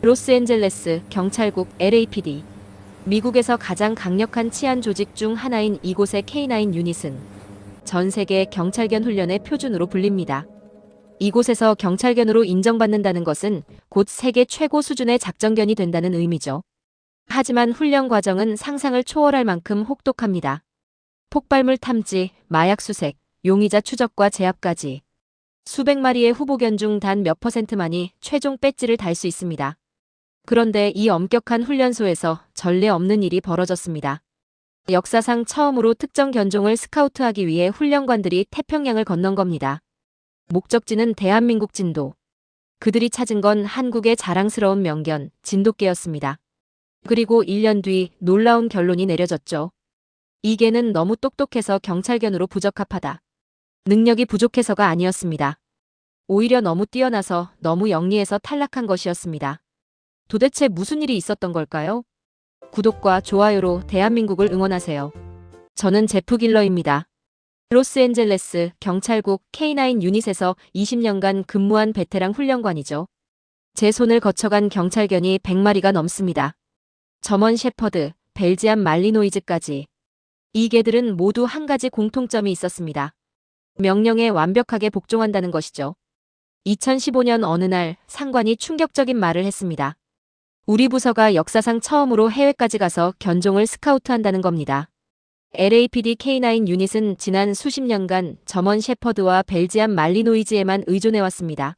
로스앤젤레스 경찰국 LAPD. 미국에서 가장 강력한 치안 조직 중 하나인 이곳의 K9 유닛은 전 세계 경찰견 훈련의 표준으로 불립니다. 이곳에서 경찰견으로 인정받는다는 것은 곧 세계 최고 수준의 작전견이 된다는 의미죠. 하지만 훈련 과정은 상상을 초월할 만큼 혹독합니다. 폭발물 탐지, 마약 수색, 용의자 추적과 제압까지. 수백 마리의 후보견 중 단 몇 %만이 최종 배지를 달 수 있습니다. 그런데 이 엄격한 훈련소에서 전례 없는 일이 벌어졌습니다. 역사상 처음으로 특정 견종을 스카우트하기 위해 훈련관들이 태평양을 건넌 겁니다. 목적지는 대한민국 진도. 그들이 찾은 건 한국의 자랑스러운 명견, 진돗개였습니다. 그리고 1년 뒤 놀라운 결론이 내려졌죠. 이 개는 너무 똑똑해서 경찰견으로 부적합하다. 능력이 부족해서가 아니었습니다. 오히려 너무 뛰어나서 너무 영리해서 탈락한 것이었습니다. 도대체 무슨 일이 있었던 걸까요? 구독과 좋아요로 대한민국을 응원하세요. 저는 제프 길러입니다. 로스앤젤레스 경찰국 K9 유닛에서 20년간 근무한 베테랑 훈련관이죠. 제 손을 거쳐간 경찰견이 100마리가 넘습니다. 저먼 셰퍼드, 벨지안 말리노이즈까지. 이 개들은 모두 한 가지 공통점이 있었습니다. 명령에 완벽하게 복종한다는 것이죠. 2015년 어느 날 상관이 충격적인 말을 했습니다. 우리 부서가 역사상 처음으로 해외까지 가서 견종을 스카우트한다는 겁니다. LAPD K9 유닛은 지난 수십 년간 저먼 셰퍼드와 벨지안 말리노이즈에만 의존해왔습니다.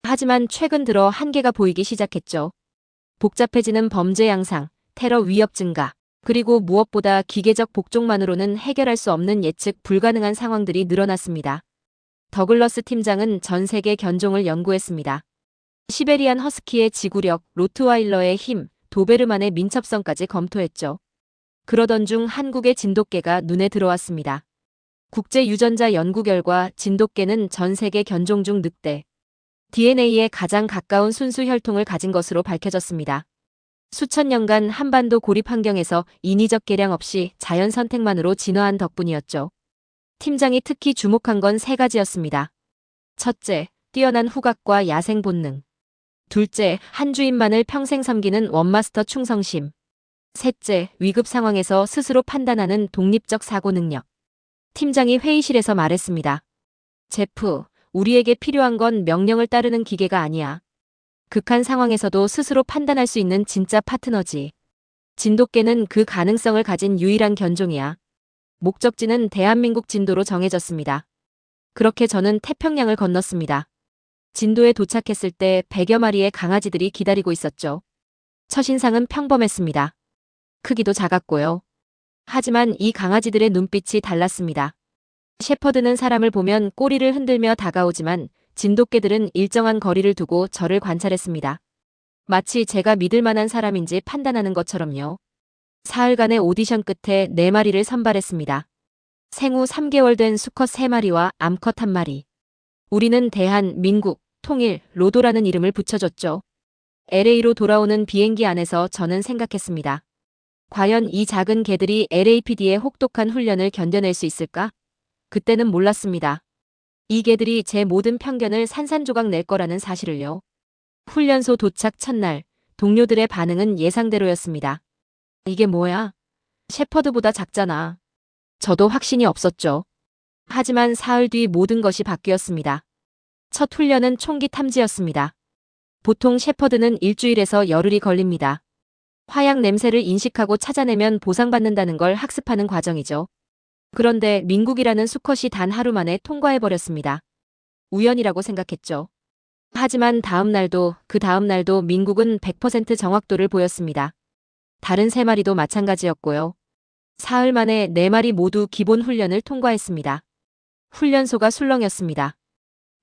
하지만 최근 들어 한계가 보이기 시작했죠. 복잡해지는 범죄 양상, 테러 위협 증가, 그리고 무엇보다 기계적 복종만으로는 해결할 수 없는 예측 불가능한 상황들이 늘어났습니다. 더글러스 팀장은 전 세계 견종을 연구했습니다. 시베리안 허스키의 지구력, 로트와일러의 힘, 도베르만의 민첩성까지 검토했죠. 그러던 중 한국의 진돗개가 눈에 들어왔습니다. 국제 유전자 연구 결과 진돗개는 전 세계 견종 중 늑대, DNA에 가장 가까운 순수 혈통을 가진 것으로 밝혀졌습니다. 수천 년간 한반도 고립 환경에서 인위적 개량 없이 자연 선택만으로 진화한 덕분이었죠. 팀장이 특히 주목한 건 세 가지였습니다. 첫째, 뛰어난 후각과 야생 본능. 둘째, 한 주인만을 평생 섬기는 원마스터 충성심. 셋째, 위급 상황에서 스스로 판단하는 독립적 사고 능력. 팀장이 회의실에서 말했습니다. 제프, 우리에게 필요한 건 명령을 따르는 기계가 아니야. 극한 상황에서도 스스로 판단할 수 있는 진짜 파트너지. 진돗개는 그 가능성을 가진 유일한 견종이야. 목적지는 대한민국 진도로 정해졌습니다. 그렇게 저는 태평양을 건넜습니다. 진도에 도착했을 때 100여 마리의 강아지들이 기다리고 있었죠. 첫인상은 평범했습니다. 크기도 작았고요. 하지만 이 강아지들의 눈빛이 달랐습니다. 셰퍼드는 사람을 보면 꼬리를 흔들며 다가오지만 진돗개들은 일정한 거리를 두고 저를 관찰했습니다. 마치 제가 믿을 만한 사람인지 판단하는 것처럼요. 사흘간의 오디션 끝에 4마리를 선발했습니다. 생후 3개월 된 수컷 3마리와 암컷 1마리. 우리는 대한민국, 통일, 로도라는 이름을 붙여줬죠. LA로 돌아오는 비행기 안에서 저는 생각했습니다. 과연 이 작은 개들이 LAPD의 혹독한 훈련을 견뎌낼 수 있을까? 그때는 몰랐습니다. 이 개들이 제 모든 편견을 산산조각 낼 거라는 사실을요. 훈련소 도착 첫날, 동료들의 반응은 예상대로였습니다. 이게 뭐야? 셰퍼드보다 작잖아. 저도 확신이 없었죠. 하지만 사흘 뒤 모든 것이 바뀌었습니다. 첫 훈련은 총기 탐지였습니다. 보통 셰퍼드는 일주일에서 열흘이 걸립니다. 화약 냄새를 인식하고 찾아내면 보상받는다는 걸 학습하는 과정이죠. 그런데 민국이라는 수컷이 단 하루 만에 통과해버렸습니다. 우연이라고 생각했죠. 하지만 그 다음 날도 민국은 100% 정확도를 보였습니다. 다른 3마리도 마찬가지였고요. 사흘 만에 4마리 모두 기본 훈련을 통과했습니다. 훈련소가 술렁였습니다.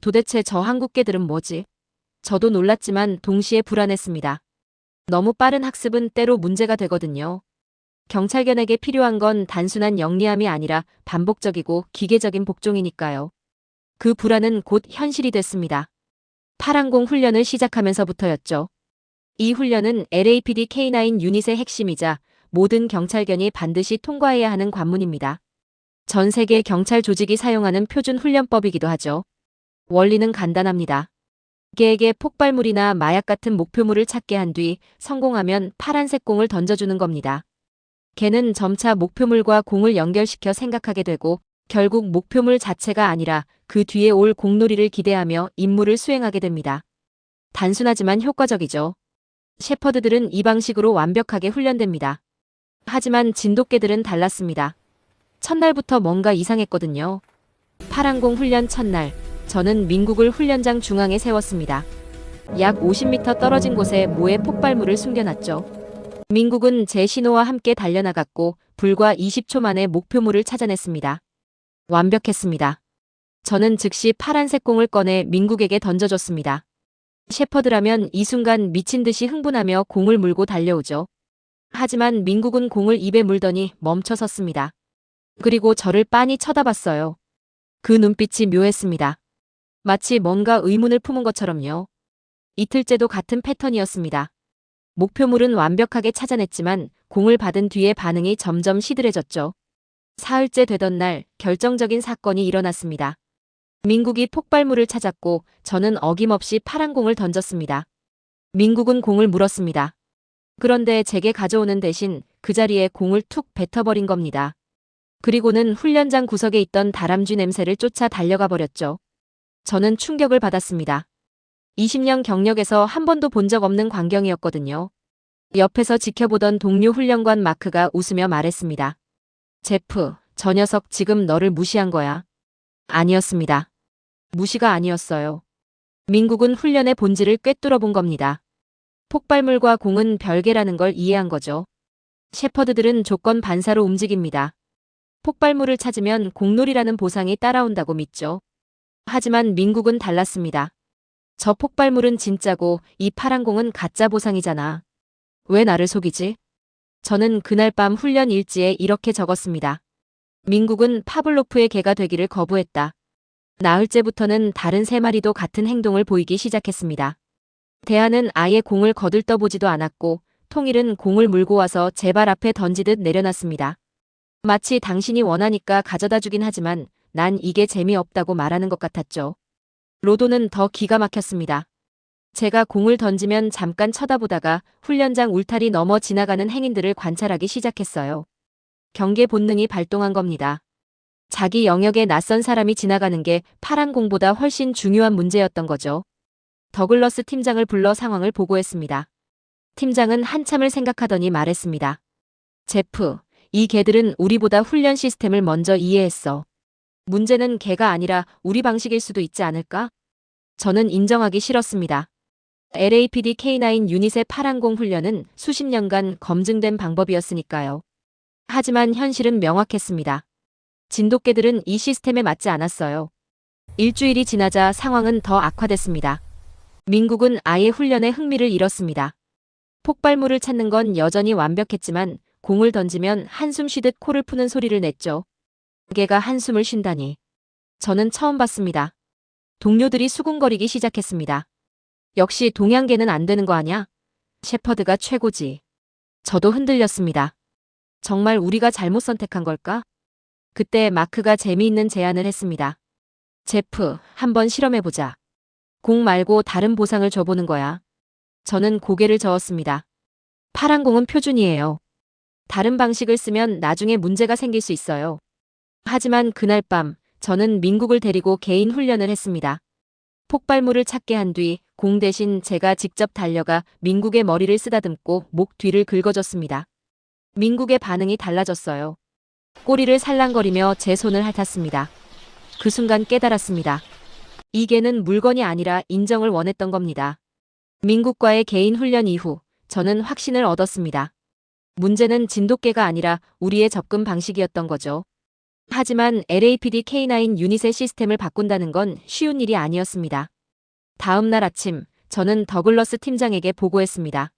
도대체 저 한국 개들은 뭐지? 저도 놀랐지만 동시에 불안했습니다. 너무 빠른 학습은 때로 문제가 되거든요. 경찰견에게 필요한 건 단순한 영리함이 아니라 반복적이고 기계적인 복종이니까요. 그 불안은 곧 현실이 됐습니다. 파랑공 훈련을 시작하면서부터였죠. 이 훈련은 LAPD K9 유닛의 핵심이자 모든 경찰견이 반드시 통과해야 하는 관문입니다. 전 세계 경찰 조직이 사용하는 표준 훈련법이기도 하죠. 원리는 간단합니다. 개에게 폭발물이나 마약 같은 목표물을 찾게 한 뒤 성공하면 파란색 공을 던져주는 겁니다. 개는 점차 목표물과 공을 연결시켜 생각하게 되고 결국 목표물 자체가 아니라 그 뒤에 올 공놀이를 기대하며 임무를 수행하게 됩니다. 단순하지만 효과적이죠. 셰퍼드들은 이 방식으로 완벽하게 훈련됩니다. 하지만 진돗개들은 달랐습니다. 첫날부터 뭔가 이상했거든요. 파란 공 훈련 첫날, 저는 민국을 훈련장 중앙에 세웠습니다. 약 50m 떨어진 곳에 모의 폭발물을 숨겨놨죠. 민국은 제 신호와 함께 달려나갔고 불과 20초 만에 목표물을 찾아냈습니다. 완벽했습니다. 저는 즉시 파란색 공을 꺼내 민국에게 던져줬습니다. 셰퍼드라면 이 순간 미친 듯이 흥분하며 공을 물고 달려오죠. 하지만 민국은 공을 입에 물더니 멈춰 섰습니다. 그리고 저를 빤히 쳐다봤어요. 그 눈빛이 묘했습니다. 마치 뭔가 의문을 품은 것처럼요. 이틀째도 같은 패턴이었습니다. 목표물은 완벽하게 찾아냈지만 공을 받은 뒤의 반응이 점점 시들해졌죠. 사흘째 되던 날 결정적인 사건이 일어났습니다. 민국이 폭발물을 찾았고 저는 어김없이 파란 공을 던졌습니다. 민국은 공을 물었습니다. 그런데 제게 가져오는 대신 그 자리에 공을 툭 뱉어버린 겁니다. 그리고는 훈련장 구석에 있던 다람쥐 냄새를 쫓아 달려가 버렸죠. 저는 충격을 받았습니다. 20년 경력에서 한 번도 본 적 없는 광경이었거든요. 옆에서 지켜보던 동료 훈련관 마크가 웃으며 말했습니다. 제프, 저 녀석 지금 너를 무시한 거야. 아니었습니다. 무시가 아니었어요. 민국은 훈련의 본질을 꿰뚫어 본 겁니다. 폭발물과 공은 별개라는 걸 이해한 거죠. 셰퍼드들은 조건 반사로 움직입니다. 폭발물을 찾으면 공놀이라는 보상이 따라온다고 믿죠. 하지만 민국은 달랐습니다. 저 폭발물은 진짜고 이 파란 공은 가짜 보상이잖아. 왜 나를 속이지? 저는 그날 밤 훈련 일지에 이렇게 적었습니다. 민국은 파블로프의 개가 되기를 거부했다. 나흘째부터는 다른 3마리도 같은 행동을 보이기 시작했습니다. 대하는 아예 공을 거들떠보지도 않았고 통일은 공을 물고 와서 제 발 앞에 던지듯 내려놨습니다. 마치 당신이 원하니까 가져다 주긴 하지만 난 이게 재미없다고 말하는 것 같았죠. 로도는 더 기가 막혔습니다. 제가 공을 던지면 잠깐 쳐다보다가 훈련장 울타리 넘어 지나가는 행인들을 관찰하기 시작했어요. 경계 본능이 발동한 겁니다. 자기 영역에 낯선 사람이 지나가는 게 파란 공보다 훨씬 중요한 문제였던 거죠. 더글러스 팀장을 불러 상황을 보고했습니다. 팀장은 한참을 생각하더니 말했습니다. 제프, 이 개들은 우리보다 훈련 시스템을 먼저 이해했어. 문제는 개가 아니라 우리 방식일 수도 있지 않을까? 저는 인정하기 싫었습니다. LAPD K9 유닛의 파란 공 훈련은 수십 년간 검증된 방법이었으니까요. 하지만 현실은 명확했습니다. 진돗개들은 이 시스템에 맞지 않았어요. 일주일이 지나자 상황은 더 악화됐습니다. 민국은 아예 훈련에 흥미를 잃었습니다. 폭발물을 찾는 건 여전히 완벽했지만 공을 던지면 한숨 쉬듯 코를 푸는 소리를 냈죠. 개가 한숨을 쉰다니. 저는 처음 봤습니다. 동료들이 수군거리기 시작했습니다. 역시 동양개는 안 되는 거 아냐? 셰퍼드가 최고지. 저도 흔들렸습니다. 정말 우리가 잘못 선택한 걸까? 그때 마크가 재미있는 제안을 했습니다. 제프, 한번 실험해보자. 공 말고 다른 보상을 줘보는 거야. 저는 고개를 저었습니다. 파란 공은 표준이에요. 다른 방식을 쓰면 나중에 문제가 생길 수 있어요. 하지만 그날 밤 저는 민국을 데리고 개인 훈련을 했습니다. 폭발물을 찾게 한 뒤 공 대신 제가 직접 달려가 민국의 머리를 쓰다듬고 목 뒤를 긁어줬습니다. 민국의 반응이 달라졌어요. 꼬리를 살랑거리며 제 손을 핥았습니다. 그 순간 깨달았습니다. 이 개는 물건이 아니라 인정을 원했던 겁니다. 민국과의 개인 훈련 이후 저는 확신을 얻었습니다. 문제는 진돗개가 아니라 우리의 접근 방식이었던 거죠. 하지만 LAPD K9 유닛의 시스템을 바꾼다는 건 쉬운 일이 아니었습니다. 다음 날 아침 저는 더글러스 팀장에게 보고했습니다.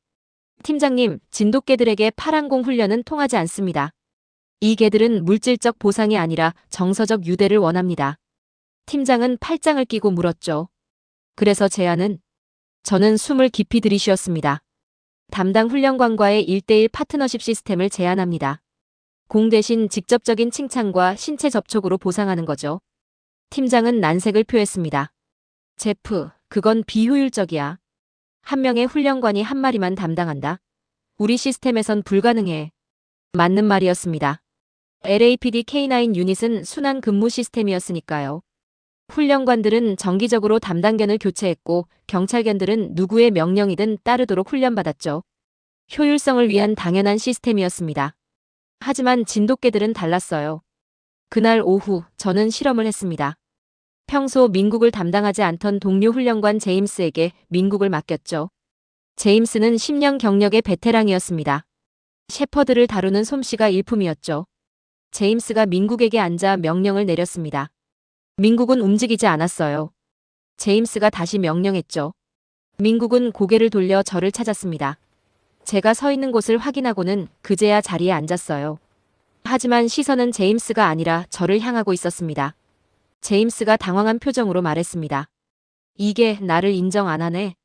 팀장님, 진돗개들에게 파란 공 훈련은 통하지 않습니다. 이 개들은 물질적 보상이 아니라 정서적 유대를 원합니다. 팀장은 팔짱을 끼고 물었죠. 그래서 제안은? 저는 숨을 깊이 들이쉬었습니다. 담당 훈련관과의 1:1 파트너십 시스템을 제안합니다. 공 대신 직접적인 칭찬과 신체 접촉으로 보상하는 거죠. 팀장은 난색을 표했습니다. 제프, 그건 비효율적이야. 한 명의 훈련관이 한 마리만 담당한다. 우리 시스템에선 불가능해. 맞는 말이었습니다. LAPD K9 유닛은 순환 근무 시스템이었으니까요. 훈련관들은 정기적으로 담당견을 교체했고 경찰견들은 누구의 명령이든 따르도록 훈련받았죠. 효율성을 위한 당연한 시스템이었습니다. 하지만 진돗개들은 달랐어요. 그날 오후 저는 실험을 했습니다. 평소 민국을 담당하지 않던 동료 훈련관 제임스에게 민국을 맡겼죠. 제임스는 10년 경력의 베테랑이었습니다. 셰퍼드를 다루는 솜씨가 일품이었죠. 제임스가 민국에게 앉아 명령을 내렸습니다. 민국은 움직이지 않았어요. 제임스가 다시 명령했죠. 민국은 고개를 돌려 저를 찾았습니다. 제가 서 있는 곳을 확인하고는 그제야 자리에 앉았어요. 하지만 시선은 제임스가 아니라 저를 향하고 있었습니다. 제임스가 당황한 표정으로 말했습니다. 이게 나를 인정 안 하네.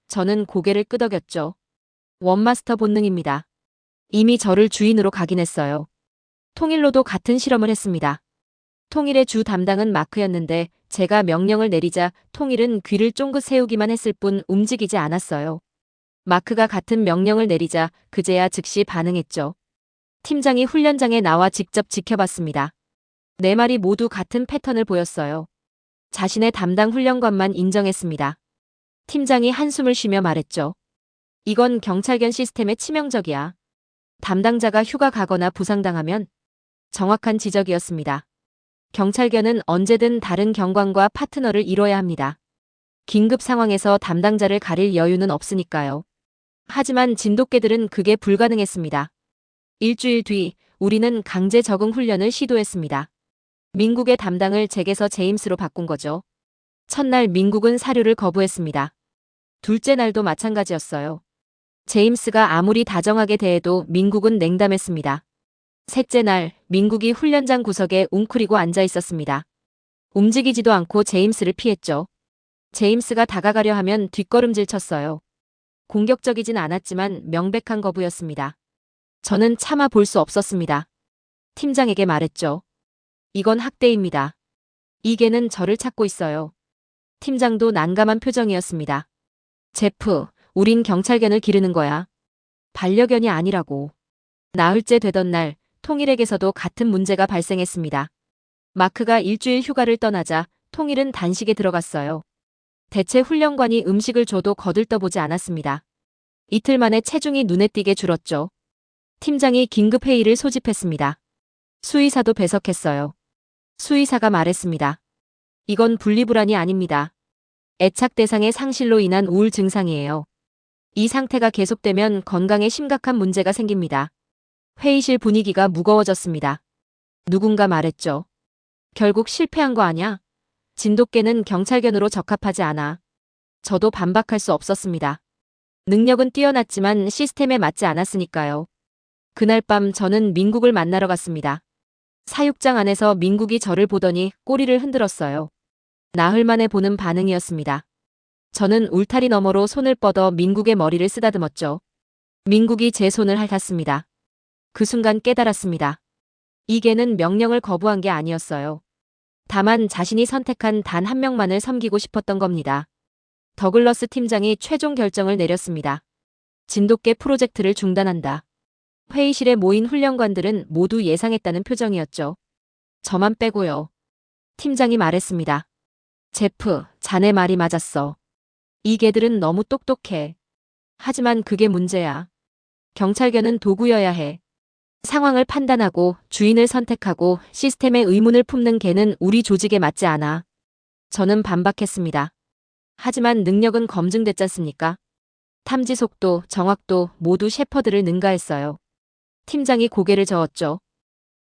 저는 고개를 끄덕였죠. 원마스터 본능입니다. 이미 저를 주인으로 각인했어요. 통일로도 같은 실험을 했습니다. 통일의 주 담당은 마크였는데 제가 명령을 내리자 통일은 귀를 쫑긋 세우기만 했을 뿐 움직이지 않았어요. 마크가 같은 명령을 내리자 그제야 즉시 반응했죠. 팀장이 훈련장에 나와 직접 지켜봤습니다. 네 마리 모두 같은 패턴을 보였어요. 자신의 담당 훈련관만 인정했습니다. 팀장이 한숨을 쉬며 말했죠. 이건 경찰견 시스템의 치명적이야. 담당자가 휴가 가거나 부상당하면 정확한 지적이었습니다. 경찰견은 언제든 다른 경관과 파트너를 이뤄야 합니다. 긴급 상황에서 담당자를 가릴 여유는 없으니까요. 하지만 진돗개들은 그게 불가능했습니다. 일주일 뒤 우리는 강제 적응 훈련을 시도했습니다. 민국의 담당을 잭에서 제임스로 바꾼 거죠. 첫날 민국은 사료를 거부했습니다. 둘째 날도 마찬가지였어요. 제임스가 아무리 다정하게 대해도 민국은 냉담했습니다. 셋째 날 민국이 훈련장 구석에 웅크리고 앉아 있었습니다. 움직이지도 않고 제임스를 피했죠. 제임스가 다가가려 하면 뒷걸음질 쳤어요. 공격적이진 않았지만 명백한 거부였습니다. 저는 차마 볼 수 없었습니다. 팀장에게 말했죠. 이건 학대입니다. 이 개는 저를 찾고 있어요. 팀장도 난감한 표정이었습니다. 제프, 우린 경찰견을 기르는 거야. 반려견이 아니라고. 나흘째 되던 날 통일에게서도 같은 문제가 발생했습니다. 마크가 일주일 휴가를 떠나자 통일은 단식에 들어갔어요. 대체 훈련관이 음식을 줘도 거들떠보지 않았습니다. 이틀 만에 체중이 눈에 띄게 줄었죠. 팀장이 긴급 회의를 소집했습니다. 수의사도 배석했어요. 수의사가 말했습니다. 이건 분리불안이 아닙니다. 애착 대상의 상실로 인한 우울 증상이에요. 이 상태가 계속되면 건강에 심각한 문제가 생깁니다. 회의실 분위기가 무거워졌습니다. 누군가 말했죠. 결국 실패한 거 아냐? 진돗개는 경찰견으로 적합하지 않아. 저도 반박할 수 없었습니다. 능력은 뛰어났지만 시스템에 맞지 않았으니까요. 그날 밤 저는 민국을 만나러 갔습니다. 사육장 안에서 민국이 저를 보더니 꼬리를 흔들었어요. 나흘 만에 보는 반응이었습니다. 저는 울타리 너머로 손을 뻗어 민국의 머리를 쓰다듬었죠. 민국이 제 손을 핥았습니다. 그 순간 깨달았습니다. 이 개는 명령을 거부한 게 아니었어요. 다만 자신이 선택한 단 한 명만을 섬기고 싶었던 겁니다. 더글러스 팀장이 최종 결정을 내렸습니다. 진돗개 프로젝트를 중단한다. 회의실에 모인 훈련관들은 모두 예상했다는 표정이었죠. 저만 빼고요. 팀장이 말했습니다. 제프, 자네 말이 맞았어. 이 개들은 너무 똑똑해. 하지만 그게 문제야. 경찰견은 도구여야 해. 상황을 판단하고 주인을 선택하고 시스템의 의문을 품는 개는 우리 조직에 맞지 않아. 저는 반박했습니다. 하지만 능력은 검증됐지 않습니까? 탐지 속도, 정확도 모두 셰퍼드를 능가했어요. 팀장이 고개를 저었죠.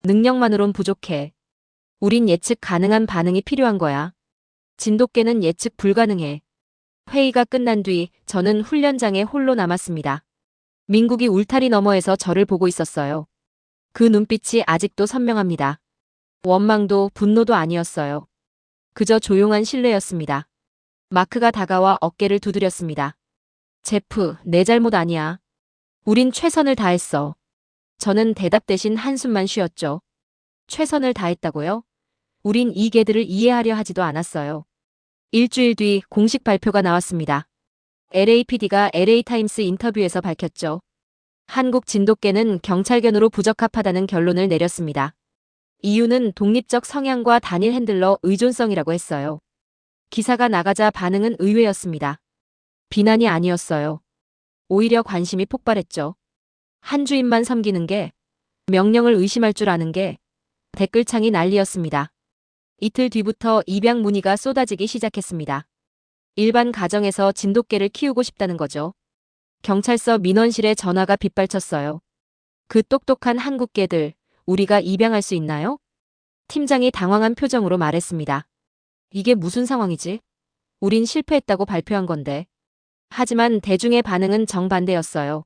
능력만으론 부족해. 우린 예측 가능한 반응이 필요한 거야. 진돗개는 예측 불가능해. 회의가 끝난 뒤 저는 훈련장에 홀로 남았습니다. 민국이 울타리 너머에서 저를 보고 있었어요. 그 눈빛이 아직도 선명합니다. 원망도 분노도 아니었어요. 그저 조용한 신뢰였습니다. 마크가 다가와 어깨를 두드렸습니다. 제프, 내 잘못 아니야. 우린 최선을 다했어. 저는 대답 대신 한숨만 쉬었죠. 최선을 다했다고요? 우린 이 개들을 이해하려 하지도 않았어요. 일주일 뒤 공식 발표가 나왔습니다. LAPD가 LA타임스 인터뷰에서 밝혔죠. 한국 진돗개는 경찰견으로 부적합하다는 결론을 내렸습니다. 이유는 독립적 성향과 단일 핸들러 의존성이라고 했어요. 기사가 나가자 반응은 의외였습니다. 비난이 아니었어요. 오히려 관심이 폭발했죠. 한 주인만 섬기는 게, 명령을 의심할 줄 아는 게, 댓글창이 난리였습니다. 이틀 뒤부터 입양 문의가 쏟아지기 시작했습니다. 일반 가정에서 진돗개를 키우고 싶다는 거죠. 경찰서 민원실에 전화가 빗발쳤어요. 그 똑똑한 한국개들, 우리가 입양할 수 있나요? 팀장이 당황한 표정으로 말했습니다. 이게 무슨 상황이지? 우린 실패했다고 발표한 건데. 하지만 대중의 반응은 정반대였어요.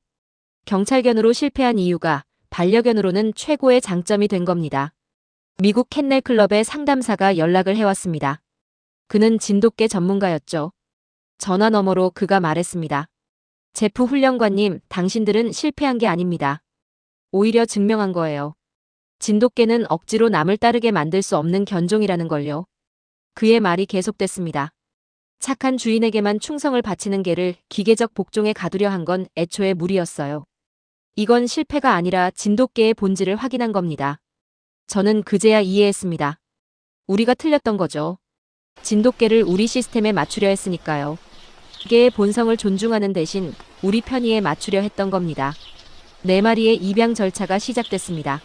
경찰견으로 실패한 이유가 반려견으로는 최고의 장점이 된 겁니다. 미국 캔넬 클럽의 상담사가 연락을 해왔습니다. 그는 진돗개 전문가였죠. 전화 너머로 그가 말했습니다. 제프 훈련관님, 당신들은 실패한 게 아닙니다. 오히려 증명한 거예요. 진돗개는 억지로 남을 따르게 만들 수 없는 견종이라는 걸요. 그의 말이 계속됐습니다. 착한 주인에게만 충성을 바치는 개를 기계적 복종에 가두려 한 건 애초에 무리였어요. 이건 실패가 아니라 진돗개의 본질을 확인한 겁니다. 저는 그제야 이해했습니다. 우리가 틀렸던 거죠. 진돗개를 우리 시스템에 맞추려 했으니까요. 개의 본성을 존중하는 대신 우리 편의에 맞추려 했던 겁니다. 4마리의 입양 절차가 시작됐습니다.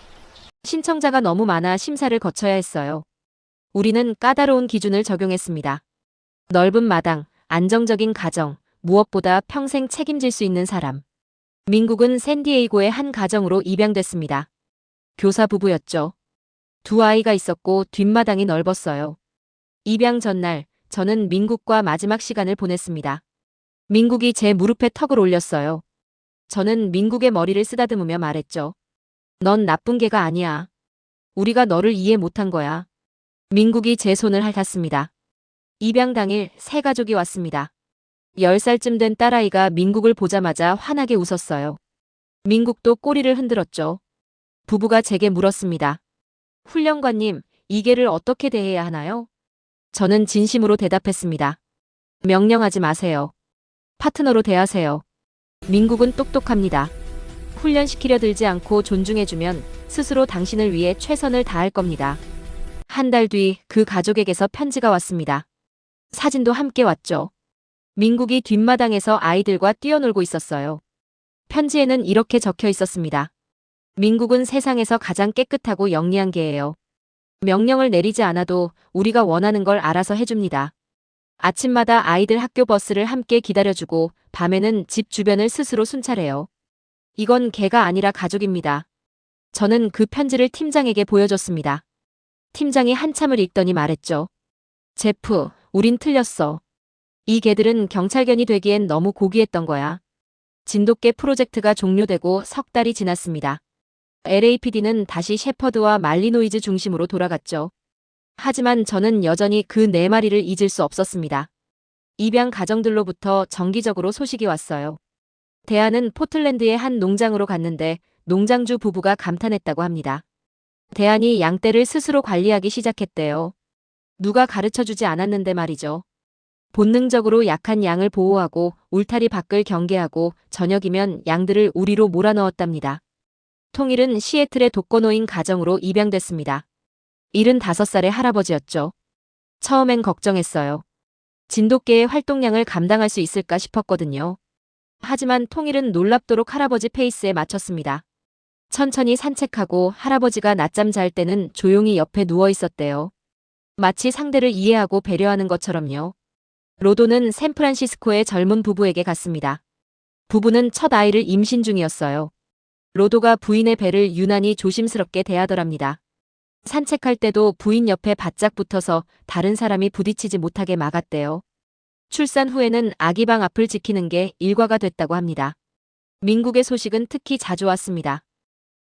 신청자가 너무 많아 심사를 거쳐야 했어요. 우리는 까다로운 기준을 적용했습니다. 넓은 마당, 안정적인 가정, 무엇보다 평생 책임질 수 있는 사람. 민국은 샌디에이고의 한 가정으로 입양됐습니다. 교사 부부였죠. 2아이가 있었고 뒷마당이 넓었어요. 입양 전날, 저는 민국과 마지막 시간을 보냈습니다. 민국이 제 무릎에 턱을 올렸어요. 저는 민국의 머리를 쓰다듬으며 말했죠. 넌 나쁜 개가 아니야. 우리가 너를 이해 못한 거야. 민국이 제 손을 핥았습니다. 입양 당일 새 가족이 왔습니다. 10살쯤 된 딸아이가 민국을 보자마자 환하게 웃었어요. 민국도 꼬리를 흔들었죠. 부부가 제게 물었습니다. 훈련관님, 이 개를 어떻게 대해야 하나요? 저는 진심으로 대답했습니다. 명령하지 마세요. 파트너로 대하세요. 민국은 똑똑합니다. 훈련시키려 들지 않고 존중해주면 스스로 당신을 위해 최선을 다할 겁니다. 한 달 뒤 그 가족에게서 편지가 왔습니다. 사진도 함께 왔죠. 민국이 뒷마당에서 아이들과 뛰어놀고 있었어요. 편지에는 이렇게 적혀 있었습니다. 민국은 세상에서 가장 깨끗하고 영리한 개예요. 명령을 내리지 않아도 우리가 원하는 걸 알아서 해줍니다. 아침마다 아이들 학교 버스를 함께 기다려주고 밤에는 집 주변을 스스로 순찰해요. 이건 개가 아니라 가족입니다. 저는 그 편지를 팀장에게 보여줬습니다. 팀장이 한참을 읽더니 말했죠. 제프, 우린 틀렸어. 이 개들은 경찰견이 되기엔 너무 고귀했던 거야. 진돗개 프로젝트가 종료되고 석 달이 지났습니다. LAPD는 다시 shepherd와 말리노이즈 중심으로 돌아갔죠. 하지만 저는 여전히 그 4마리를 잊을 수 없었습니다. 입양 가정들로부터 정기적으로 소식이 왔어요. 대안은 포틀랜드의 한 농장으로 갔는데 농장주 부부가 감탄했다고 합니다. 대안이 양떼를 스스로 관리하기 시작했대요. 누가 가르쳐주지 않았는데 말이죠. 본능적으로 약한 양을 보호하고 울타리 밖을 경계하고 저녁이면 양들을 우리로 몰아넣었답니다. 통일은 시애틀의 독거노인 가정으로 입양됐습니다. 75살의 할아버지였죠. 처음엔 걱정했어요. 진돗개의 활동량을 감당할 수 있을까 싶었거든요. 하지만 통일은 놀랍도록 할아버지 페이스에 맞췄습니다. 천천히 산책하고 할아버지가 낮잠 잘 때는 조용히 옆에 누워 있었대요. 마치 상대를 이해하고 배려하는 것처럼요. 로도는 샌프란시스코의 젊은 부부에게 갔습니다. 부부는 첫 아이를 임신 중이었어요. 로도가 부인의 배를 유난히 조심스럽게 대하더랍니다. 산책할 때도 부인 옆에 바짝 붙어서 다른 사람이 부딪히지 못하게 막았대요. 출산 후에는 아기 방 앞을 지키는 게 일과가 됐다고 합니다. 민국의 소식은 특히 자주 왔습니다.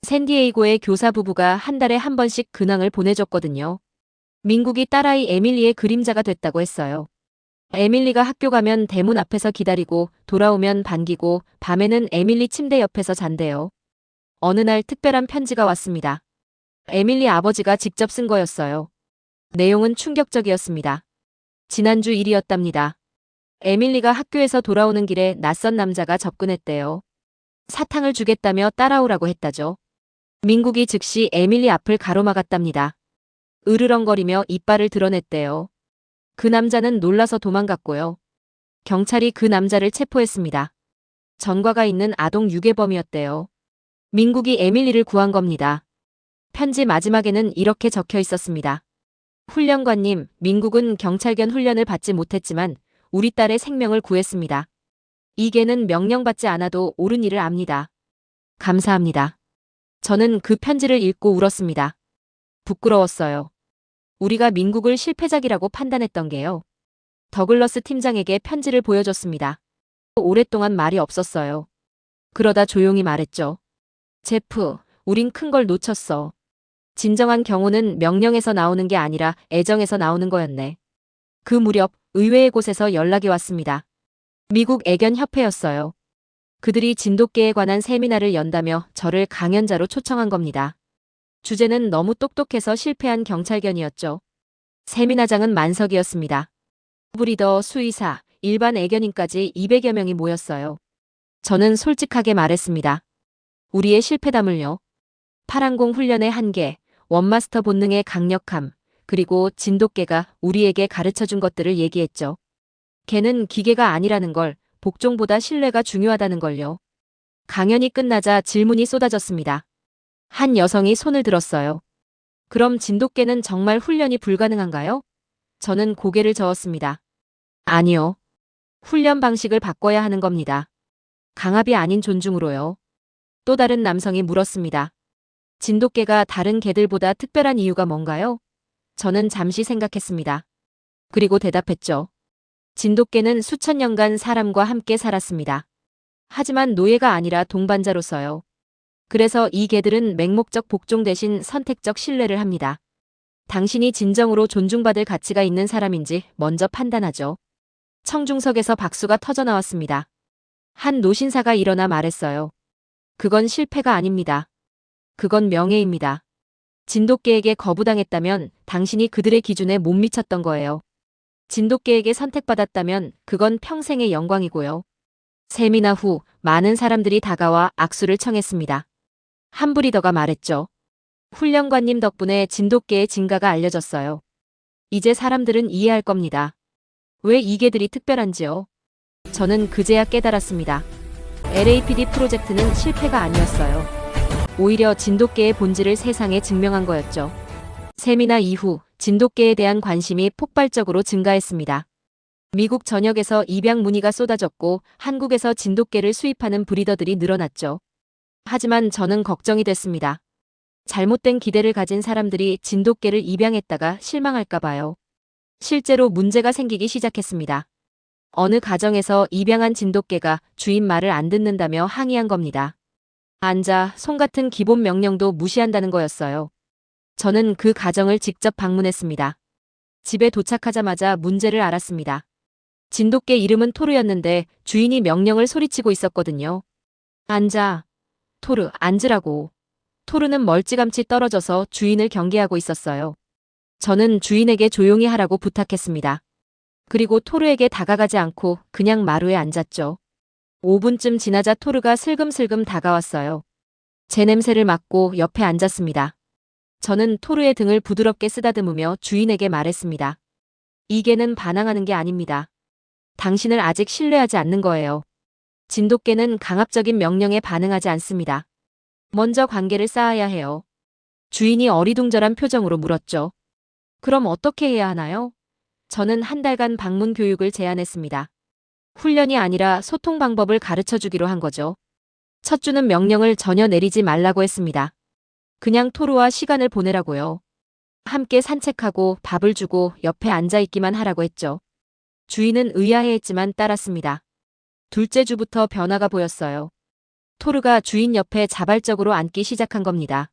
샌디에이고의 교사 부부가 한 달에 한 번씩 근황을 보내줬거든요. 민국이 딸아이 에밀리의 그림자가 됐다고 했어요. 에밀리가 학교 가면 대문 앞에서 기다리고 돌아오면 반기고 밤에는 에밀리 침대 옆에서 잔대요. 어느 날 특별한 편지가 왔습니다. 에밀리 아버지가 직접 쓴 거였어요. 내용은 충격적이었습니다. 지난주 일이었답니다. 에밀리가 학교에서 돌아오는 길에 낯선 남자가 접근했대요. 사탕을 주겠다며 따라오라고 했다죠. 민국이 즉시 에밀리 앞을 가로막았답니다. 으르렁거리며 이빨을 드러냈대요. 그 남자는 놀라서 도망갔고요. 경찰이 그 남자를 체포했습니다. 전과가 있는 아동 유괴범이었대요. 민국이 에밀리를 구한 겁니다. 편지 마지막에는 이렇게 적혀 있었습니다. 훈련관님, 민국은 경찰견 훈련을 받지 못했지만 우리 딸의 생명을 구했습니다. 이 개는 명령받지 않아도 옳은 일을 압니다. 감사합니다. 저는 그 편지를 읽고 울었습니다. 부끄러웠어요. 우리가 민국을 실패작이라고 판단했던 게요. 더글러스 팀장에게 편지를 보여줬습니다. 오랫동안 말이 없었어요. 그러다 조용히 말했죠. 제프, 우린 큰 걸 놓쳤어. 진정한 경호는 명령에서 나오는 게 아니라 애정에서 나오는 거였네. 그 무렵 의외의 곳에서 연락이 왔습니다. 미국 애견협회였어요. 그들이 진돗개에 관한 세미나를 연다며 저를 강연자로 초청한 겁니다. 주제는 너무 똑똑해서 실패한 경찰견이었죠. 세미나장은 만석이었습니다. 브리더, 수의사, 일반 애견인까지 200여 명이 모였어요. 저는 솔직하게 말했습니다. 우리의 실패담을요. 파란공 훈련의 한계, 원마스터 본능의 강력함, 그리고 진돗개가 우리에게 가르쳐준 것들을 얘기했죠. 개는 기계가 아니라는 걸, 복종보다 신뢰가 중요하다는 걸요. 강연이 끝나자 질문이 쏟아졌습니다. 한 여성이 손을 들었어요. 그럼 진돗개는 정말 훈련이 불가능한가요? 저는 고개를 저었습니다. 아니요. 훈련 방식을 바꿔야 하는 겁니다. 강압이 아닌 존중으로요. 또 다른 남성이 물었습니다. 진돗개가 다른 개들보다 특별한 이유가 뭔가요? 저는 잠시 생각했습니다. 그리고 대답했죠. 진돗개는 수천 년간 사람과 함께 살았습니다. 하지만 노예가 아니라 동반자로서요. 그래서 이 개들은 맹목적 복종 대신 선택적 신뢰를 합니다. 당신이 진정으로 존중받을 가치가 있는 사람인지 먼저 판단하죠. 청중석에서 박수가 터져나왔습니다. 한 노신사가 일어나 말했어요. 그건 실패가 아닙니다. 그건 명예입니다. 진돗개에게 거부당했다면 당신이 그들의 기준에 못 미쳤던 거예요. 진돗개에게 선택받았다면 그건 평생의 영광이고요. 세미나 후 많은 사람들이 다가와 악수를 청했습니다. 한 브리더가 말했죠. 훈련관님 덕분에 진돗개의 진가가 알려졌어요. 이제 사람들은 이해할 겁니다. 왜 이 개들이 특별한지요? 저는 그제야 깨달았습니다. LAPD 프로젝트는 실패가 아니었어요. 오히려 진돗개의 본질을 세상에 증명한 거였죠. 세미나 이후 진돗개에 대한 관심이 폭발적으로 증가했습니다. 미국 전역에서 입양 문의가 쏟아졌고 한국에서 진돗개를 수입하는 브리더들이 늘어났죠. 하지만 저는 걱정이 됐습니다. 잘못된 기대를 가진 사람들이 진돗개를 입양했다가 실망할까 봐요. 실제로 문제가 생기기 시작했습니다. 어느 가정에서 입양한 진돗개가 주인 말을 안 듣는다며 항의한 겁니다. 앉아, 손 같은 기본 명령도 무시한다는 거였어요. 저는 그 가정을 직접 방문했습니다. 집에 도착하자마자 문제를 알았습니다. 진돗개 이름은 토르였는데 주인이 명령을 소리치고 있었거든요. 앉아. 토르, 앉으라고. 토르는 멀찌감치 떨어져서 주인을 경계하고 있었어요. 저는 주인에게 조용히 하라고 부탁했습니다. 그리고 토르에게 다가가지 않고 그냥 마루에 앉았죠. 5분쯤 지나자 토르가 슬금슬금 다가왔어요. 제 냄새를 맡고 옆에 앉았습니다. 저는 토르의 등을 부드럽게 쓰다듬으며 주인에게 말했습니다. 이 개는 반항하는 게 아닙니다. 당신을 아직 신뢰하지 않는 거예요. 진돗개는 강압적인 명령에 반응하지 않습니다. 먼저 관계를 쌓아야 해요. 주인이 어리둥절한 표정으로 물었죠. 그럼 어떻게 해야 하나요? 저는 한 달간 방문 교육을 제안했습니다. 훈련이 아니라 소통 방법을 가르쳐 주기로 한 거죠. 첫 주는 명령을 전혀 내리지 말라고 했습니다. 그냥 토르와 시간을 보내라고요. 함께 산책하고 밥을 주고 옆에 앉아있기만 하라고 했죠. 주인은 의아해했지만 따랐습니다. 둘째 주부터 변화가 보였어요. 토르가 주인 옆에 자발적으로 앉기 시작한 겁니다.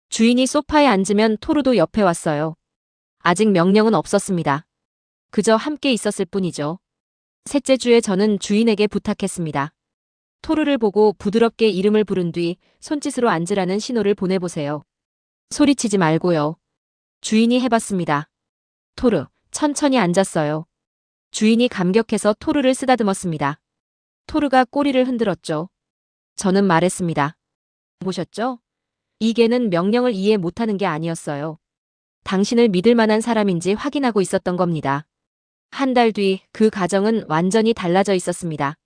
주인이 소파에 앉으면 토르도 옆에 왔어요. 아직 명령은 없었습니다. 그저 함께 있었을 뿐이죠. 셋째 주에 저는 주인에게 부탁했습니다. 토르를 보고 부드럽게 이름을 부른 뒤 손짓으로 앉으라는 신호를 보내보세요. 소리치지 말고요. 주인이 해봤습니다. 토르, 천천히 앉았어요. 주인이 감격해서 토르를 쓰다듬었습니다. 토르가 꼬리를 흔들었죠. 저는 말했습니다. 보셨죠? 이 개는 명령을 이해 못하는 게 아니었어요. 당신을 믿을 만한 사람인지 확인하고 있었던 겁니다. 한 달 뒤 그 가정은 완전히 달라져 있었습니다.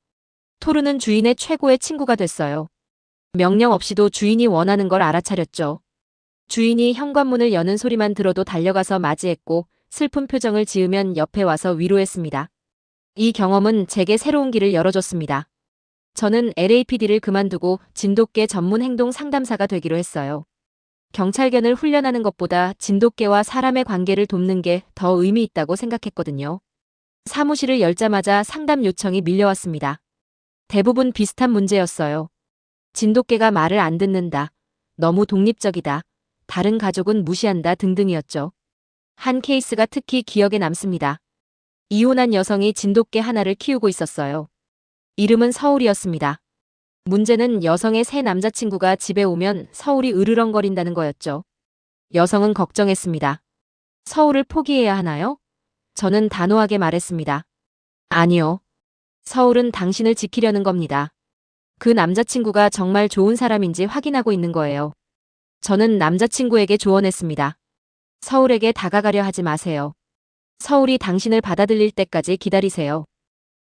토르는 주인의 최고의 친구가 됐어요. 명령 없이도 주인이 원하는 걸 알아차렸죠. 주인이 현관문을 여는 소리만 들어도 달려가서 맞이했고 슬픈 표정을 지으면 옆에 와서 위로했습니다. 이 경험은 제게 새로운 길을 열어줬습니다. 저는 LAPD를 그만두고 진돗개 전문 행동 상담사가 되기로 했어요. 경찰견을 훈련하는 것보다 진돗개와 사람의 관계를 돕는 게 더 의미 있다고 생각했거든요. 사무실을 열자마자 상담 요청이 밀려왔습니다. 대부분 비슷한 문제였어요. 진돗개가 말을 안 듣는다. 너무 독립적이다. 다른 가족은 무시한다 등등이었죠. 한 케이스가 특히 기억에 남습니다. 이혼한 여성이 진돗개 하나를 키우고 있었어요. 이름은 서울이었습니다. 문제는 여성의 새 남자친구가 집에 오면 서울이 으르렁거린다는 거였죠. 여성은 걱정했습니다. 서울을 포기해야 하나요? 저는 단호하게 말했습니다. 아니요. 서울은 당신을 지키려는 겁니다. 그 남자친구가 정말 좋은 사람인지 확인하고 있는 거예요. 저는 남자친구에게 조언했습니다. 서울에게 다가가려 하지 마세요. 서울이 당신을 받아들일 때까지 기다리세요.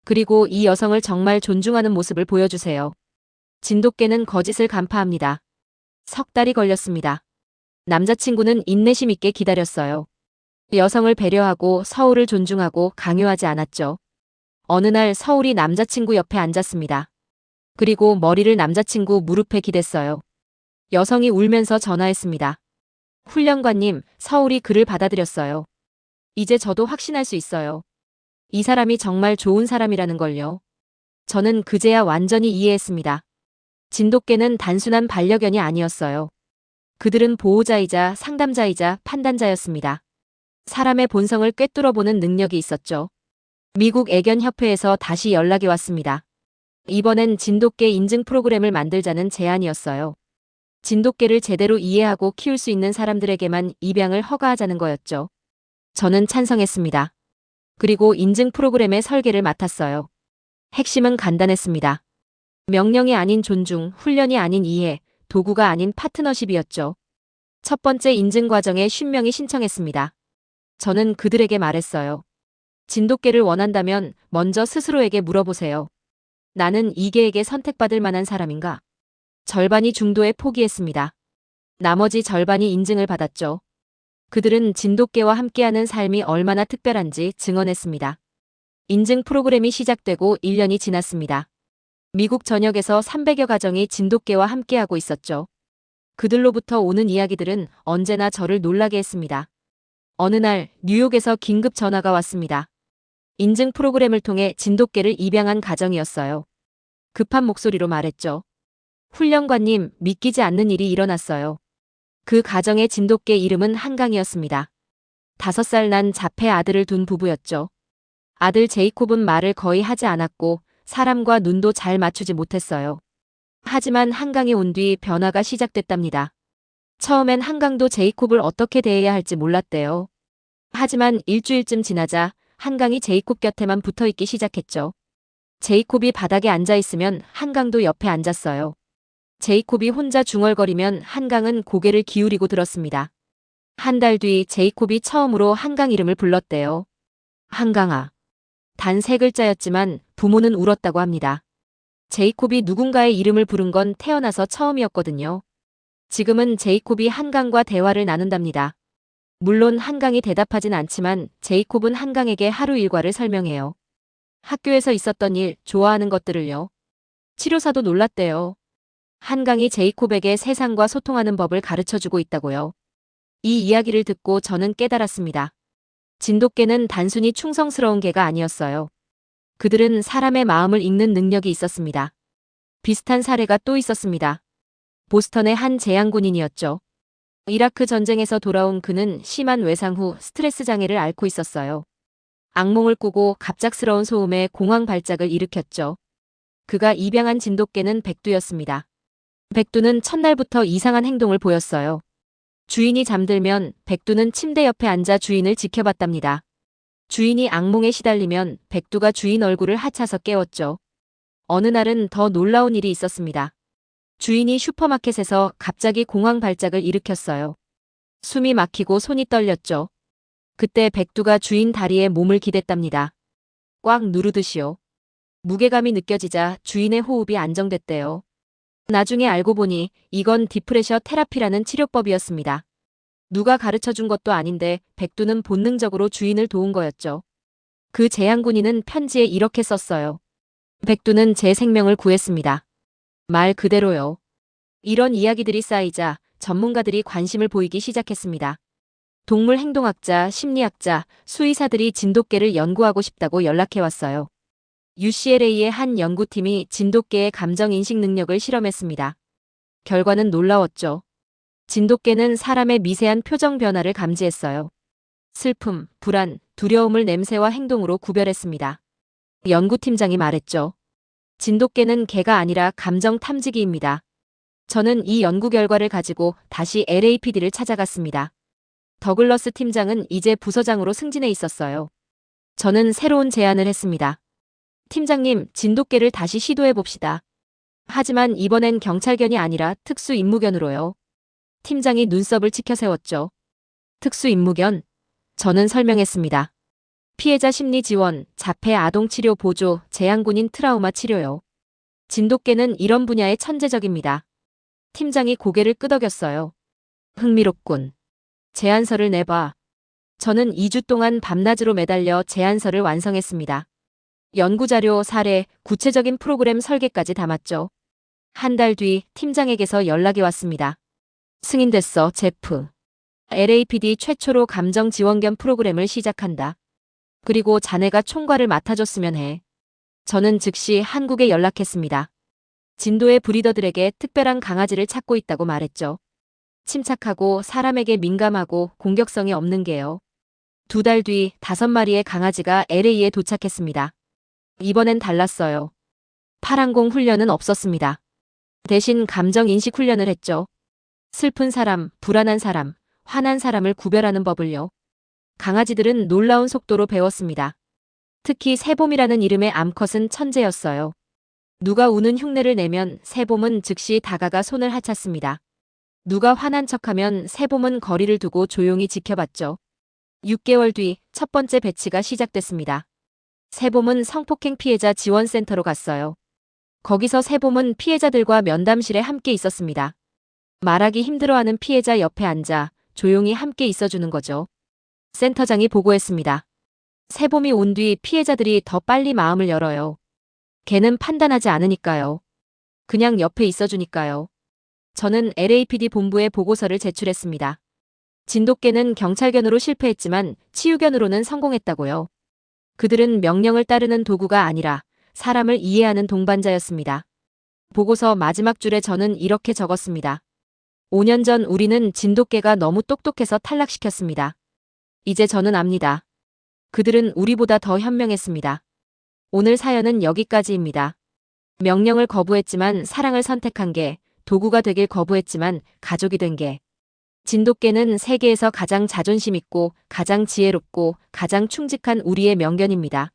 그리고 이 여성을 정말 존중하는 모습을 보여주세요. 진돗개는 거짓을 간파합니다. 석 달이 걸렸습니다. 남자친구는 인내심 있게 기다렸어요. 여성을 배려하고 서울을 존중하고 강요하지 않았죠. 어느 날 서울이 남자친구 옆에 앉았습니다. 그리고 머리를 남자친구 무릎에 기댔어요. 여성이 울면서 전화했습니다. 훈련관님, 서울이 그를 받아들였어요. 이제 저도 확신할 수 있어요. 이 사람이 정말 좋은 사람이라는 걸요. 저는 그제야 완전히 이해했습니다. 진돗개는 단순한 반려견이 아니었어요. 그들은 보호자이자 상담자이자 판단자였습니다. 사람의 본성을 꿰뚫어보는 능력이 있었죠. 미국 애견협회에서 다시 연락이 왔습니다. 이번엔 진돗개 인증 프로그램을 만들자는 제안이었어요. 진돗개를 제대로 이해하고 키울 수 있는 사람들에게만 입양을 허가하자는 거였죠. 저는 찬성했습니다. 그리고 인증 프로그램의 설계를 맡았어요. 핵심은 간단했습니다. 명령이 아닌 존중, 훈련이 아닌 이해, 도구가 아닌 파트너십이었죠. 첫 번째 인증 과정에 50명이 신청했습니다. 저는 그들에게 말했어요. 진돗개를 원한다면 먼저 스스로에게 물어보세요. 나는 이 개에게 선택받을 만한 사람인가? 절반이 중도에 포기했습니다. 나머지 절반이 인증을 받았죠. 그들은 진돗개와 함께하는 삶이 얼마나 특별한지 증언했습니다. 인증 프로그램이 시작되고 1년이 지났습니다. 미국 전역에서 300여 가정이 진돗개와 함께하고 있었죠. 그들로부터 오는 이야기들은 언제나 저를 놀라게 했습니다. 어느 날 뉴욕에서 긴급 전화가 왔습니다. 인증 프로그램을 통해 진돗개를 입양한 가정이었어요. 급한 목소리로 말했죠. 훈련관님, 믿기지 않는 일이 일어났어요. 그 가정의 진돗개 이름은 한강이었습니다. 5살 난 자폐 아들을 둔 부부였죠. 아들 제이콥은 말을 거의 하지 않았고 사람과 눈도 잘 맞추지 못했어요. 하지만 한강이 온 뒤 변화가 시작됐답니다. 처음엔 한강도 제이콥을 어떻게 대해야 할지 몰랐대요. 하지만 일주일쯤 지나자 한강이 제이콥 곁에만 붙어있기 시작했죠. 제이콥이 바닥에 앉아있으면 한강도 옆에 앉았어요. 제이콥이 혼자 중얼거리면 한강은 고개를 기울이고 들었습니다. 한 달 뒤 제이콥이 처음으로 한강 이름을 불렀대요. 한강아. 단 3글자였지만 부모는 울었다고 합니다. 제이콥이 누군가의 이름을 부른 건 태어나서 처음이었거든요. 지금은 제이콥이 한강과 대화를 나눈답니다. 물론 한강이 대답하진 않지만 제이콥은 한강에게 하루 일과를 설명해요. 학교에서 있었던 일, 좋아하는 것들을요. 치료사도 놀랐대요. 한강이 제이콥에게 세상과 소통하는 법을 가르쳐주고 있다고요. 이 이야기를 듣고 저는 깨달았습니다. 진돗개는 단순히 충성스러운 개가 아니었어요. 그들은 사람의 마음을 읽는 능력이 있었습니다. 비슷한 사례가 또 있었습니다. 보스턴의 한 제향군인이었죠. 이라크 전쟁에서 돌아온 그는 심한 외상 후 스트레스 장애를 앓고 있었어요. 악몽을 꾸고 갑작스러운 소음에 공황 발작을 일으켰죠. 그가 입양한 진돗개는 백두였습니다. 백두는 첫날부터 이상한 행동을 보였어요. 주인이 잠들면 백두는 침대 옆에 앉아 주인을 지켜봤답니다. 주인이 악몽에 시달리면 백두가 주인 얼굴을 하차서 깨웠죠. 어느 날은 더 놀라운 일이 있었습니다. 주인이 슈퍼마켓에서 갑자기 공황 발작을 일으켰어요. 숨이 막히고 손이 떨렸죠. 그때 백두가 주인 다리에 몸을 기댔답니다. 꽉 누르듯이요. 무게감이 느껴지자 주인의 호흡이 안정됐대요. 나중에 알고 보니 이건 디프레셔 테라피라는 치료법이었습니다. 누가 가르쳐준 것도 아닌데 백두는 본능적으로 주인을 도운 거였죠. 그 재향군인은 편지에 이렇게 썼어요. 백두는 제 생명을 구했습니다. 말 그대로요. 이런 이야기들이 쌓이자 전문가들이 관심을 보이기 시작했습니다. 동물 행동학자, 심리학자, 수의사들이 진돗개를 연구하고 싶다고 연락해왔어요. UCLA의 한 연구팀이 진돗개의 감정인식 능력을 실험했습니다. 결과는 놀라웠죠. 진돗개는 사람의 미세한 표정 변화를 감지했어요. 슬픔, 불안, 두려움을 냄새와 행동으로 구별했습니다. 연구팀장이 말했죠. 진돗개는 개가 아니라 감정 탐지기입니다. 저는 이 연구 결과를 가지고 다시 LAPD를 찾아갔습니다. 더글러스 팀장은 이제 부서장으로 승진해 있었어요. 저는 새로운 제안을 했습니다. 팀장님, 진돗개를 다시 시도해 봅시다. 하지만 이번엔 경찰견이 아니라 특수임무견으로요. 팀장이 눈썹을 치켜세웠죠. 특수임무견? 저는 설명했습니다. 피해자 심리 지원, 자폐 아동 치료 보조, 재향군인 트라우마 치료요. 진돗개는 이런 분야의 천재적입니다. 팀장이 고개를 끄덕였어요. 흥미롭군. 제안서를 내봐. 저는 2주 동안 밤낮으로 매달려 제안서를 완성했습니다. 연구자료, 사례, 구체적인 프로그램 설계까지 담았죠. 한 달 뒤 팀장에게서 연락이 왔습니다. 승인됐어, 제프. LAPD 최초로 감정 지원견 프로그램을 시작한다. 그리고 자네가 총괄을 맡아줬으면 해. 저는 즉시 한국에 연락했습니다. 진도의 브리더들에게 특별한 강아지를 찾고 있다고 말했죠. 침착하고 사람에게 민감하고 공격성이 없는 개요. 2달 뒤 5마리의 강아지가 LA에 도착했습니다. 이번엔 달랐어요. 파랑공 훈련은 없었습니다. 대신 감정인식 훈련을 했죠. 슬픈 사람, 불안한 사람, 화난 사람을 구별하는 법을요. 강아지들은 놀라운 속도로 배웠습니다. 특히 새봄이라는 이름의 암컷은 천재였어요. 누가 우는 흉내를 내면 새봄은 즉시 다가가 손을 하찼습니다. 누가 화난 척하면 새봄은 거리를 두고 조용히 지켜봤죠. 6개월 뒤 첫 번째 배치가 시작됐습니다. 새봄은 성폭행 피해자 지원센터로 갔어요. 거기서 새봄은 피해자들과 면담실에 함께 있었습니다. 말하기 힘들어하는 피해자 옆에 앉아 조용히 함께 있어주는 거죠. 센터장이 보고했습니다. 새봄이 온 뒤 피해자들이 더 빨리 마음을 열어요. 걔는 판단하지 않으니까요. 그냥 옆에 있어주니까요. 저는 LAPD 본부에 보고서를 제출했습니다. 진돗개는 경찰견으로 실패했지만 치유견으로는 성공했다고요. 그들은 명령을 따르는 도구가 아니라 사람을 이해하는 동반자였습니다. 보고서 마지막 줄에 저는 이렇게 적었습니다. 5년 전 우리는 진돗개가 너무 똑똑해서 탈락시켰습니다. 이제 저는 압니다. 그들은 우리보다 더 현명했습니다. 오늘 사연은 여기까지입니다. 명령을 거부했지만 사랑을 선택한 게, 도구가 되길 거부했지만 가족이 된 게. 진돗개는 세계에서 가장 자존심 있고 가장 지혜롭고 가장 충직한 우리의 명견입니다.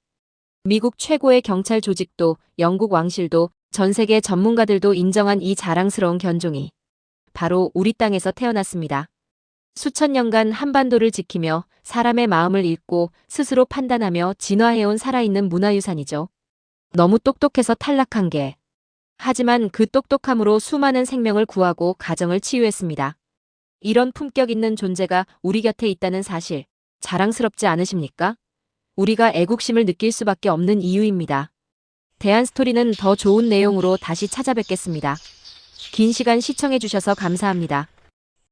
미국 최고의 경찰 조직도, 영국 왕실도, 전 세계 전문가들도 인정한 이 자랑스러운 견종이 바로 우리 땅에서 태어났습니다. 수천 년간 한반도를 지키며 사람의 마음을 읽고 스스로 판단하며 진화해온 살아있는 문화유산이죠. 너무 똑똑해서 탈락한 게. 하지만 그 똑똑함으로 수많은 생명을 구하고 가정을 치유했습니다. 이런 품격 있는 존재가 우리 곁에 있다는 사실, 자랑스럽지 않으십니까? 우리가 애국심을 느낄 수밖에 없는 이유입니다. 대한스토리는 더 좋은 내용으로 다시 찾아뵙겠습니다. 긴 시간 시청해주셔서 감사합니다.